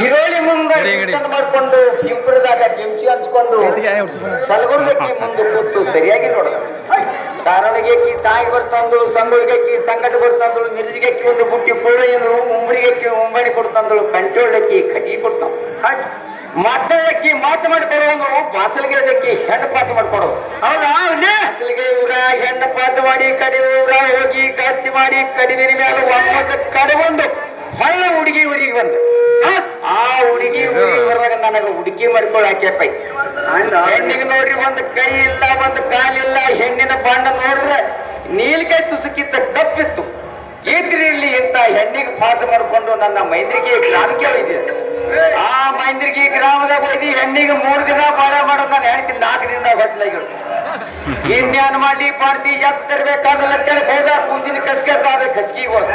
ಶಿರೋಳಿ ಮುಂದೆ ಮಾಡ್ಕೊಂಡು ಇಬ್ಬರದಾಗ ಕಿಂಚಿ ಹಂಚ್ಕೊಂಡು ಸಲಗುರ್ಗಕ್ಕಿ ಮುಂದೆ ಕೂತು ಸರಿಯಾಗಿ ನೋಡೋದು. ಕಾರಣಗೆಕ್ಕಿ ತಾಯಿ ಬರ್ತಂದಳು, ಸಂಗುಳಿಗೆಕ್ಕಿ ಸಂಗಟ ಬರ್ತಂದಳು, ಮಿರ್ಜಿಗೆಕ್ಕಿ ಒಂದು ಬುಟ್ಟಿ ಪುಳ್ಳಿಯಂದ್ರು, ಉಂಬಳಿಗೆಕ್ಕಿ ಉಂಬಳಿ ಕೊಡ್ತಂದಳು, ಕಂಚೋಳಕ್ಕಿ ಕಟಿ ಕೊಡ್ತಾವ. ಮಾತಕ್ಕೆ ಮಾತು ಮಾಡಿಕೊಡುವಂಗ ಬಾಸಲಿಗೆದಕ್ಕೆ ಹೆಣ್ಣು ಪಾತ ಮಾಡ್ಕೊಡೋದು. ಹೌದಾ? ಬಾಸಲಿಗೆ ಊರ ಹೆಣ್ಣು ಪಾತ ಮಾಡಿ ಕಡಿ ಊರ ಹೋಗಿ ಖರ್ಚು ಮಾಡಿ ಕಡಿವಿನ ಮೇಲೆ ಒಮ್ಮತ ಕಡಗೊಂಡು ಹೊಳ್ಳ ಹುಡುಗಿ ಊರಿಗೆ ಬಂದು ಆ ಹುಡುಗಿ ಊರಿಗೆ ಬರುವಾಗ ನನಗೆ ಹುಡುಗಿ ಮಾಡ್ಕೊಳಾಕ್ಯಪ್ಪ. ಹೆಣ್ಣಿಗೆ ನೋಡ್ರಿ ಒಂದು ಕೈ ಇಲ್ಲ, ಒಂದು ಕಾಲಿಲ್ಲ, ಹೆಣ್ಣಿನ ಬಣ್ಣ ನೋಡ್ರೆ ನೀಲ್ಕೈ ತುಸುಕಿತ್ತ ಕಪ್ಪಿತ್ತು. ಇದ್ರಲ್ಲಿ ಇಂತ ಹೆಣ್ಣಿಗೆ ಪಾಠ ಮಾಡಿಕೊಂಡು ನನ್ನ ಮೈಂದ್ರಿಗೆ ಗ್ರಾಮಕ್ಕೆ ಒಯ್ದಿದೆ. ಆ ಮೈಂದ್ರಿಗೆ ಗ್ರಾಮದಾಗ ಒಯ್ದಿ ಹೆಣ್ಣಿಗೆ 3 ದಿನ ಬಾಳೆ ಮಾಡೋದು. ನಾನು ಹೇಳ್ತೀನಿ 4 ದಿನದಾಗ ಹೊತ್ತಲಾಗಿರು. ಇನ್ಯಾನ್ ಮಾಡಿ ಪಾರ್ಟಿ ಎತ್ ತರಬೇಕಾದ್ರೆ ಲಕ್ಷಕ್ಕೆ ಹೋದ ಕೂಸಿನ ಕಸ್ಕೆ ಸಾದ ಕಸ್ಕಿಗೆ ಹೋದ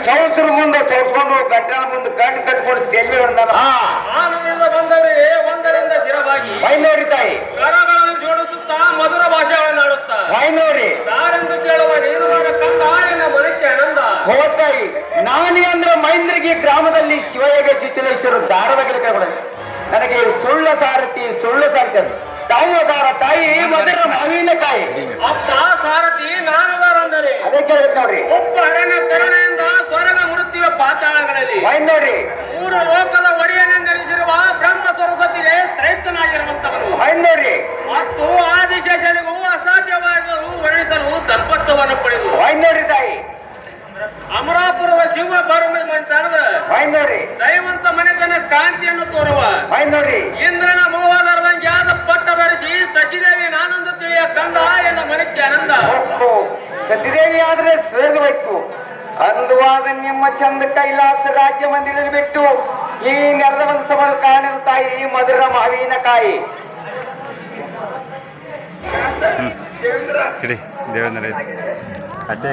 ಸೌಸ್ರ ಮುಂದೆ ಸೌಸ್ಕೊಂಡು ಗಂಟಲ ಮುಂದೆ ಗಂಟು ಕಟ್ಕೊಂಡು ತೆಲ್ಲಿ ಹೊಡೆದ. ಒಂದರಿಂದ ಸ್ಥಿರವಾಗಿ ವೈನೋರಿ ತಾಯಿ ಕರಗಳನ್ನು ಜೋಡಿಸುತ್ತಾ ಮಧುರ ಭಾಷೆಗಳನ್ನಾಡುತ್ತಾ ವೈನೋರಿ ಯಾರೆಂದು ಕೇಳುವ ನೀನು ಮನಕ್ಕೆ ಆನಂದ ಹೋಗ್ತಾಯಿ. ನಾನೇ ಅಂದ್ರೆ ಮೈಂದ್ರಿಗೆ ಗ್ರಾಮದಲ್ಲಿ ಶಿವಯೋಗ ಚಿಚ್ಚಲೇಶ್ವರ ದಾರದ ಗಿಡಕ ನನಗೆ ಸುಳ್ಳ ಸಾರಥಿ ತಾಯಿದಾರ ತಾಯಿ ಮಧುರ ಮಾವಿನಕಾಯಿ ಅಪ್ಪ ಸಾರಥಿ ನಾನದಾರಂದರೆ ಅದೇ ಕೇಳ್ಬೇಕು ನೋಡ್ರಿ. ಒಬ್ಬ ಅರಣ್ಯ ಕರುಣೆಯಿಂದ ಸ್ವರ್ಗ ಮುಡುತ್ತಿರುವ ಪಾತಾಳಗಳಲ್ಲಿ ನೋಡ್ರಿ 3 ಲೋಕದ ಒಡೆಯನೆಂದೆನಿಸಿರುವ ಬ್ರಹ್ಮ ಸರಸ್ವತಿಗೆ ಶ್ರೇಷ್ಠನಾಗಿರುವಂತವನು ನೋಡ್ರಿ. ಮತ್ತು ಆದಿಶೇಷನಿಗೂ ಅಸಾಧ್ಯವಾದರೂ ವರ್ಣಿಸಲು ಸಂಪತ್ತವನ್ನು ಪಡೆದು ನೋಡ್ರಿ ತಾಯಿ. ಅಮರಾಪುರದ ಶಿವ ನೋಡ್ರಿ ದೈವಂತ ಮನೆತನ ಕಾಂತಿಯನ್ನು ತೋರುವ ನೋಡ್ರಿ. ಇಂದ್ರನ ಮೋಹದರದಂಗೆ ಆದ ಪಟ್ಟ ಧರಿಸಿ ಸಚಿದೇವಿ ನಾನಂದ ತಿಳಿಯ ಕಂದ ಎನ್ನ ಮನಕ್ಕೆ ಆನಂದ. ಸಚಿದೇವಿ ಆದ್ರೆ ಸ್ವರ್ಗಬೇಕು ಅಂದುವಾದ ನಿಮ್ಮ ಚಂದ ಕೈಲಾಸ ರಾಜ್ಯ ಮಂದಿರ ಬಿಟ್ಟು ಈ ನೆರೆದ ಒಂದು ಸಭೆ ಕಾಣಿದ ತಾಯಿ ಮಧುರ ಮಾವಿನಕಾಯಿ. ದೇವೇಂದ್ರ ಅಡ್ಡೆ